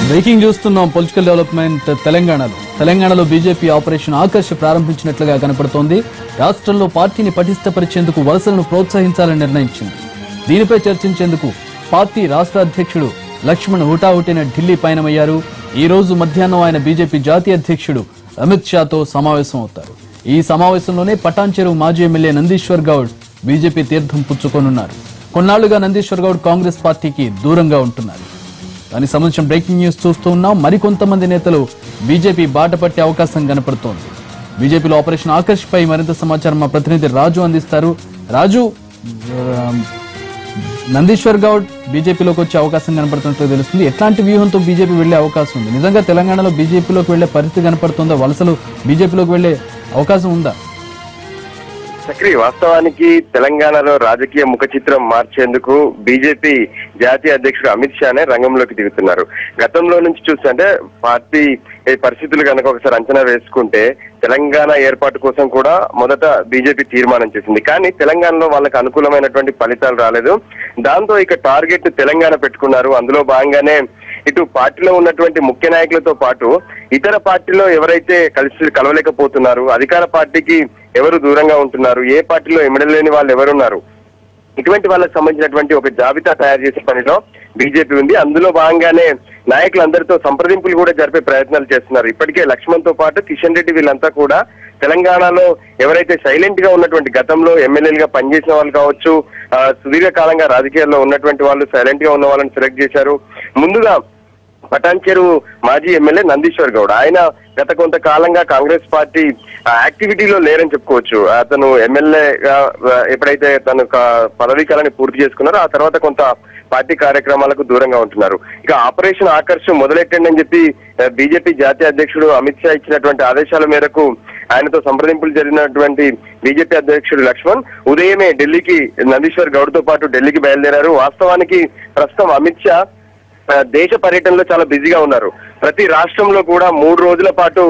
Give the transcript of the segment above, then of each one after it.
Breaking చూస్తున్నాం. Political development తెలంగాణలో BJP operation Akarsh ప్రారంభించినట్లుగా కనపడుతోంది. రాష్ట్రంలో పార్టీని పటిష్టపరిచేందుకు వలసలను ప్రోత్సహించాలని నిర్ణయించింది. దీనిపై చర్చించేందుకు పార్టీ రాష్ట్ర అధ్యక్షుడు లక్ష్మణ్ హుటాహుటిన ఢిల్లీ పయనమయ్యారు. ఈ రోజు మధ్యాహ్నం ఆయన బీజేపీ జాతీయ అధ్యక్షుడు అమిత్ షాతో సమావేశం అవుతారు. ఈ సమావేశంలోనే పటాన్చెరు మాజీ ఎమ్మెల్యే నందీశ్వర్ గౌడ్ బీజేపీ తీర్థం పుచ్చుకోనున్నారు. కొన్నాళ్లుగా నందీశ్వర్ గౌడ్ కాంగ్రెస్ పార్టీకి దూరంగా ఉంటున్నారు. దానికి సంబంధించిన బ్రేకింగ్ న్యూస్ చూస్తూ ఉన్నాం. మరికొంతమంది నేతలు బీజేపీ బాట పట్టే అవకాశం కనపడుతోంది. బీజేపీలో ఆపరేషన్ ఆకర్ష్ పై మరింత సమాచారం మా ప్రతినిధి రాజు అందిస్తారు. రాజు, నందీశ్వర్ గౌడ్ బీజేపీలోకి వచ్చే అవకాశం కనపడుతున్నట్లు తెలుస్తుంది. ఎట్లాంటి వ్యూహంతో బీజేపీ వెళ్లే అవకాశం ఉంది? నిజంగా తెలంగాణలో బీజేపీలోకి వెళ్లే పరిస్థితి కనపడుతుందా? వలసలు బీజేపీలోకి వెళ్లే అవకాశం ఉందా? చక్రి, వాస్తవానికి తెలంగాణలో రాజకీయ ముఖ చిత్రం మార్చేందుకు బీజేపీ జాతీయ అధ్యక్షుడు అమిత్ షానే రంగంలోకి దిగుతున్నారు. గతంలో నుంచి చూస్తుంటే పార్టీ పరిస్థితులు కనుక ఒకసారి అంచనా వేసుకుంటే తెలంగాణ ఏర్పాటు కోసం కూడా మొదట బీజేపీ తీర్మానం చేసింది. కానీ తెలంగాణలో వాళ్ళకి అనుకూలమైనటువంటి ఫలితాలు రాలేదు. దాంతో ఇక టార్గెట్ తెలంగాణ పెట్టుకున్నారు. అందులో భాగంగానే ఇటు పార్టీలో ఉన్నటువంటి ముఖ్య నాయకులతో పాటు ఇతర పార్టీలో ఎవరైతే కలవలేకపోతున్నారు, అధికార పార్టీకి ఎవరు దూరంగా ఉంటున్నారు, ఏ పార్టీలో ఎమ్మెల్యేలేని వాళ్ళు ఎవరున్నారు, ఇటువంటి వాళ్ళకి సంబంధించినటువంటి ఒక జాబితా తయారు చేసే పనిలో బీజేపీ ఉంది. అందులో భాగంగానే నాయకులందరితో సంప్రదింపులు కూడా జరిపే ప్రయత్నాలు చేస్తున్నారు. ఇప్పటికే లక్ష్మణ్ తో పాటు కిషన్ రెడ్డి వీళ్ళంతా కూడా తెలంగాణలో ఎవరైతే సైలెంట్ గా ఉన్నటువంటి గతంలో ఎమ్మెల్యేలుగా పనిచేసిన వాళ్ళు కావచ్చు, సుదీర్ఘకాలంగా రాజకీయాల్లో ఉన్నటువంటి వాళ్ళు సైలెంట్ గా ఉన్న వాళ్ళని సెలెక్ట్ చేశారు. ముందుగా పటాన్చెరు మాజీ ఎమ్మెల్యే నందీశ్వర్ గౌడ్, ఆయన గత కొంతకాలంగా కాంగ్రెస్ పార్టీ యాక్టివిటీలో లేరని చెప్పుకోవచ్చు. అతను ఎమ్మెల్యేగా ఎప్పుడైతే తను పదవీ కాలాన్ని పూర్తి చేసుకున్నారో ఆ తర్వాత కొంత పార్టీ కార్యక్రమాలకు దూరంగా ఉంటున్నారు. ఇక ఆపరేషన్ ఆకర్ష్ మొదలెట్టండి అని చెప్పి బీజేపీ జాతీయ అధ్యక్షుడు అమిత్ షా ఇచ్చినటువంటి ఆదేశాల మేరకు ఆయనతో సంప్రదింపులు జరిగినటువంటి బీజేపీ అధ్యక్షుడు లక్ష్మణ్ ఉదయమే ఢిల్లీకి నందీశ్వర్ గౌడ్ తో పాటు ఢిల్లీకి బయలుదేరారు. వాస్తవానికి ప్రస్తుతం అమిత్ షా దేశ పర్యటనలో చాలా బిజీగా ఉన్నారు. ప్రతి రాష్ట్రంలో కూడా 3 రోజుల పాటు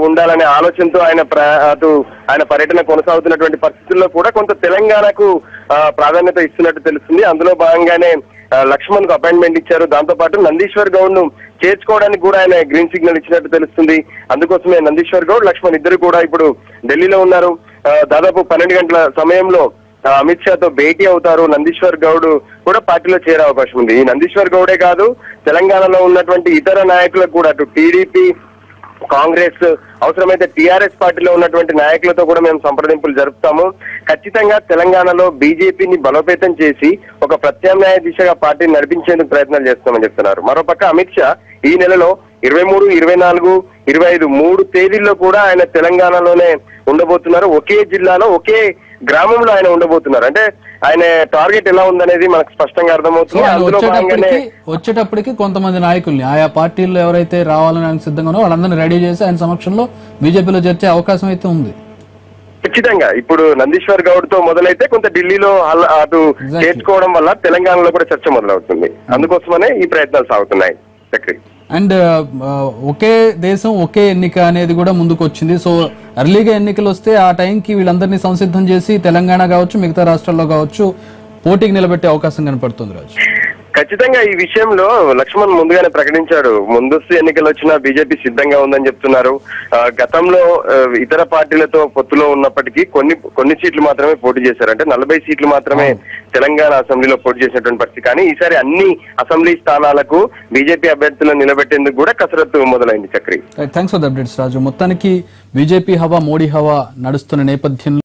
ఉండాలనే ఆలోచనతో ఆయన పర్యటన కొనసాగుతున్నటువంటి పరిస్థితుల్లో కూడా కొంత తెలంగాణకు ప్రాధాన్యత ఇస్తున్నట్టు తెలుస్తుంది. అందులో భాగంగానే లక్ష్మణ్ కు అపాయింట్మెంట్ ఇచ్చారు. దాంతో పాటు నందీశ్వర్ గౌడ్ ను చేర్చుకోవడానికి కూడా ఆయన గ్రీన్ సిగ్నల్ ఇచ్చినట్టు తెలుస్తుంది. అందుకోసమే నందీశ్వర్ గౌడ్, లక్ష్మణ్ ఇద్దరు కూడా ఇప్పుడు ఢిల్లీలో ఉన్నారు. దాదాపు 12 గంటల సమయంలో అమిత్ షాతో భేటీ అవుతారు. నందీశ్వర్ గౌడ్ కూడా పార్టీలో చేరే అవకాశం ఉంది. ఈ నందీశ్వర్ గౌడే కాదు, తెలంగాణలో ఉన్నటువంటి ఇతర నాయకులకు కూడా అటు టీడీపీ, కాంగ్రెస్, అవసరమైతే టీఆర్ఎస్ పార్టీలో ఉన్నటువంటి నాయకులతో కూడా మేము సంప్రదింపులు జరుపుతాము. ఖచ్చితంగా తెలంగాణలో బీజేపీని బలోపేతం చేసి ఒక ప్రత్యామ్నాయ దిశగా పార్టీని నడిపించేందుకు ప్రయత్నాలు చేస్తామని చెప్తున్నారు. మరోపక్క అమిత్ షా ఈ నెలలో 23, 24, 25 3 తేదీల్లో కూడా ఆయన తెలంగాణలోనే ఉండబోతున్నారు. ఒకే జిల్లాలో ఒకే గ్రామంలో ఆయన ఉండబోతున్నారు. అంటే ఆయన టార్గెట్ ఎలా ఉందనేది మనకు స్పష్టంగా అర్థమవుతుంది. వచ్చేటప్పటికి కొంతమంది నాయకుల్ని ఆయా పార్టీల్లో ఎవరైతే రావాలని ఆయన సిద్ధంగానో వాళ్ళందరినీ రెడీ చేసి ఆయన సమక్షంలో బీజేపీలో చేర్చే అవకాశం అయితే ఉంది. ఖచ్చితంగా ఇప్పుడు నందీశ్వర్ గౌడ్ తో మొదలైతే కొంత ఢిల్లీలో అటు చేర్చుకోవడం వల్ల తెలంగాణలో కూడా చర్చ మొదలవుతుంది. అందుకోసమనే ఈ ప్రయత్నాలు సాగుతున్నాయి. అండ్ ఒకే దేశం ఒకే ఎన్నిక అనేది కూడా ముందుకు వచ్చింది. సో ఎర్లీగా ఎన్నికలు వస్తే ఆ టైంకి వీళ్ళందరినీ సంసిద్ధం చేసి తెలంగాణ కావచ్చు, మిగతా రాష్ట్రాల్లో కావచ్చు పోటీకి నిలబెట్టే అవకాశం కనపడుతుంది. రాజు, ఖచ్చితంగా ఈ విషయంలో లక్ష్మణ్ ముందుగానే ప్రకటించాడు. ముందస్తు ఎన్నికలు వచ్చినా బీజేపీ సిద్ధంగా ఉందని చెప్తున్నారు. గతంలో ఇతర పార్టీలతో పొత్తులో ఉన్నప్పటికీ కొన్ని సీట్లు మాత్రమే పోటీ చేశారు. అంటే 40 సీట్లు మాత్రమే తెలంగాణ అసెంబ్లీలో పోటీ చేసినటువంటి పరిస్థితి. కానీ ఈసారి అన్ని అసెంబ్లీ స్థానాలకు బీజేపీ అభ్యర్థులను నిలబెట్టేందుకు కూడా కసరత్తు మొదలైంది. Chakri, thanks for the updates Raju. మొత్తానికి బీజేపీ హవా, మోడీ హవా నడుస్తున్న నేపథ్యంలో